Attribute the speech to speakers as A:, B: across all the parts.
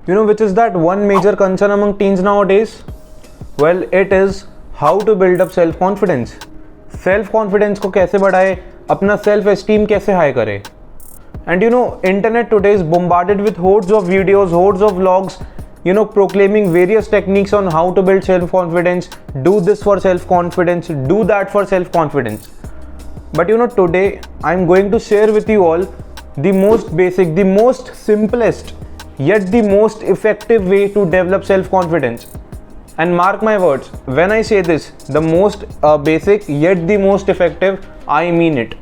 A: You know which is that one major concern among teens nowadays? Well, it is how to build up self confidence. Self confidence को कैसे बढ़ाए, अपना self esteem कैसे high करे. And you know, internet today is bombarded with hordes of videos, hordes of vlogs, proclaiming various techniques on how to build self-confidence. Do this for self-confidence, do that for self-confidence. But today I'm going to share with you all the most basic, the most simplest, yet the most effective way to develop self-confidence. And mark my words, when I say this, the most basic, yet the most effective, I mean it.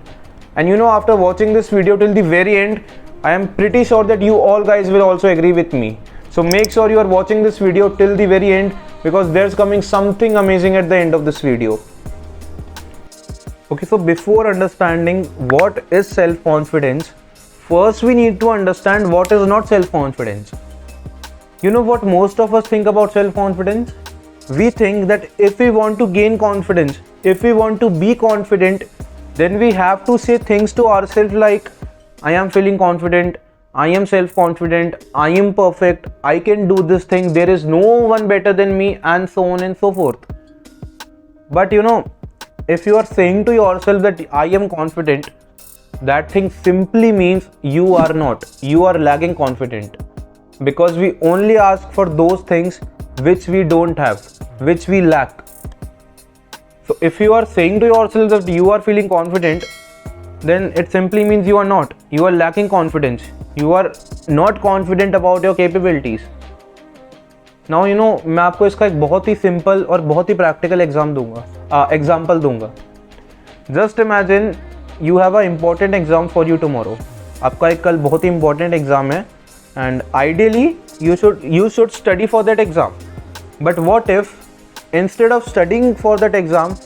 A: And after watching this video till the very end, I am pretty sure that you all guys will also agree with me. So make sure you are watching this video till the very end, because there's coming something amazing at the end of this video. Okay, so before understanding what is self-confidence, first we need to understand what is not self-confidence. You know what most of us think about self-confidence? We think that if we want to gain confidence, if we want to be confident, then we have to say things to ourselves like, I am feeling confident, I am self-confident, I am perfect, I can do this thing, there is no one better than me, and so on and so forth. But if you are saying to yourself that I am confident, that thing simply means you are not, you are lacking confident. Because we only ask for those things which we don't have, which we lack. So if you are saying to yourself that you are feeling confident, then it simply means you are not. You are lacking confidence. You are not confident about your capabilities. Now मैं आपको इसका एक बहुत ही simple और बहुत ही practical example दूंगा. Just imagine you have a important exam for you tomorrow. आपका एक कल बहुत ही इंपॉर्टेंट एग्जाम है, and ideally you should study for that exam. But what if instead of studying for that exam,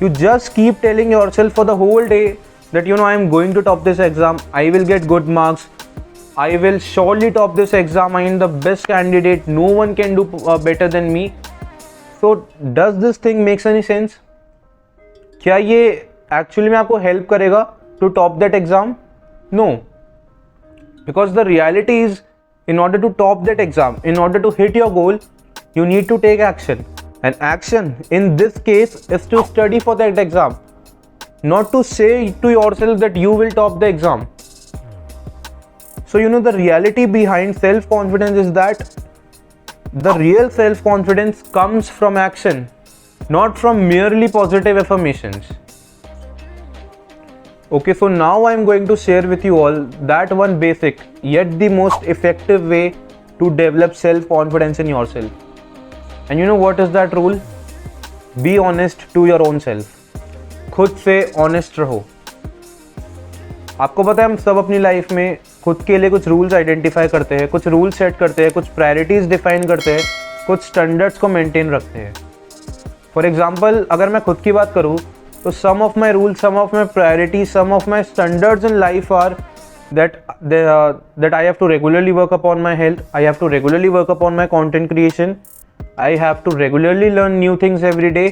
A: you just keep telling yourself for the whole day that I am going to top this exam, I will get good marks, I will surely top this exam, I am the best candidate, no one can do better than me. So does this thing makes any sense? क्या ये actually में आपको help करेगा to top that exam? No. Because the reality is, in order to top that exam, in order to hit your goal, you need to take action. And action in this case is to study for that exam, not to say to yourself that you will top the exam. So the reality behind self-confidence is that the real self-confidence comes from action, not from merely positive affirmations. Okay, so now I am going to share with you all that one basic yet the most effective way to develop self-confidence in yourself. And what is that rule? Be honest to your own self. खुद से honest रहो. आपको पता है हम सब अपनी life में खुद के लिए कुछ रूल्स आइडेंटिफाई करते हैं, कुछ रूल्स सेट करते हैं, कुछ प्रायोरिटीज डिफाइन करते हैं, कुछ स्टैंडर्ड्स को मेंटेन रखते हैं. फॉर एग्जांपल अगर मैं खुद की बात करूँ तो some of my rules, some of my priorities, some of my standards in life are that I have to regularly work upon my health, I have to regularly work upon my content creation, I have to regularly learn new things every day,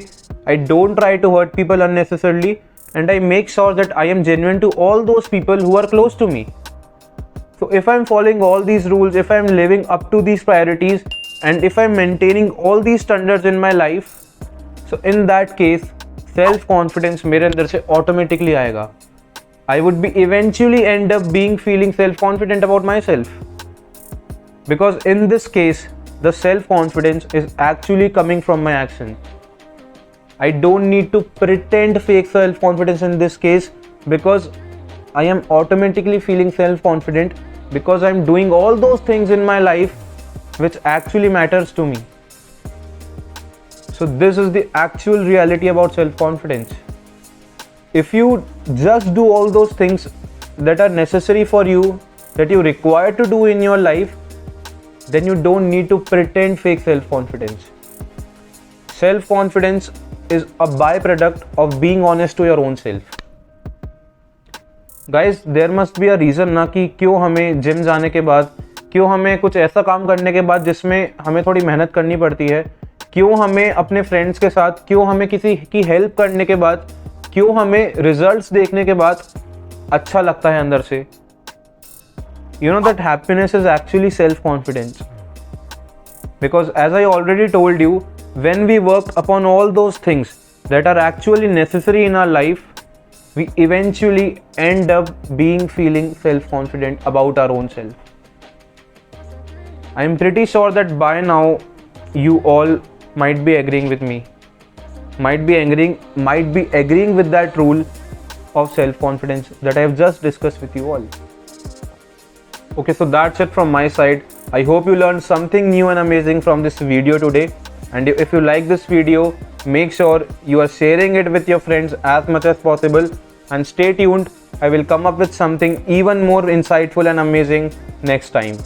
A: I don't try to hurt people unnecessarily, and I make sure that I am genuine to all those people who are close to me. So if I'm following all these rules, if I'm living up to these priorities, and if I'm maintaining all these standards in my life, so in that case self confidence मेरे अंदर से automatically आएगा. I would be eventually end up being feeling self confident about my self, because in this case the self confidence is actually coming from my action. I don't need to pretend fake self confidence in this case, because I am automatically feeling self confident because I am doing all those things in my life which actually matters to me. So this is the actual reality about self-confidence. If you just do all those things that are necessary for you, that you require to do in your life, then you don't need to pretend fake self-confidence. Self-confidence is a byproduct of being honest to your own self. Guys, there must be a reason ना कि क्यों हमें gym जाने के बाद, क्यों हमें कुछ ऐसा काम करने के बाद जिसमें हमें थोड़ी मेहनत करनी पड़ती है, क्यों हमें अपने फ्रेंड्स के साथ, क्यों हमें किसी की हेल्प करने के बाद, क्यों हमें रिजल्ट्स देखने के बाद अच्छा लगता है अंदर से. You know that happiness is actually self-confidence. Because as I already told you, when we work upon all those things that are actually necessary in our life, we eventually end up being feeling self-confident about our own self. I am pretty sure that by now you all might be agreeing with me, might be agreeing with that rule of self-confidence that I have just discussed with you all. Okay, so that's it from my side. I hope you learned something new and amazing from this video today. And if you like this video, make sure you are sharing it with your friends as much as possible. And stay tuned. I will come up with something even more insightful and amazing next time.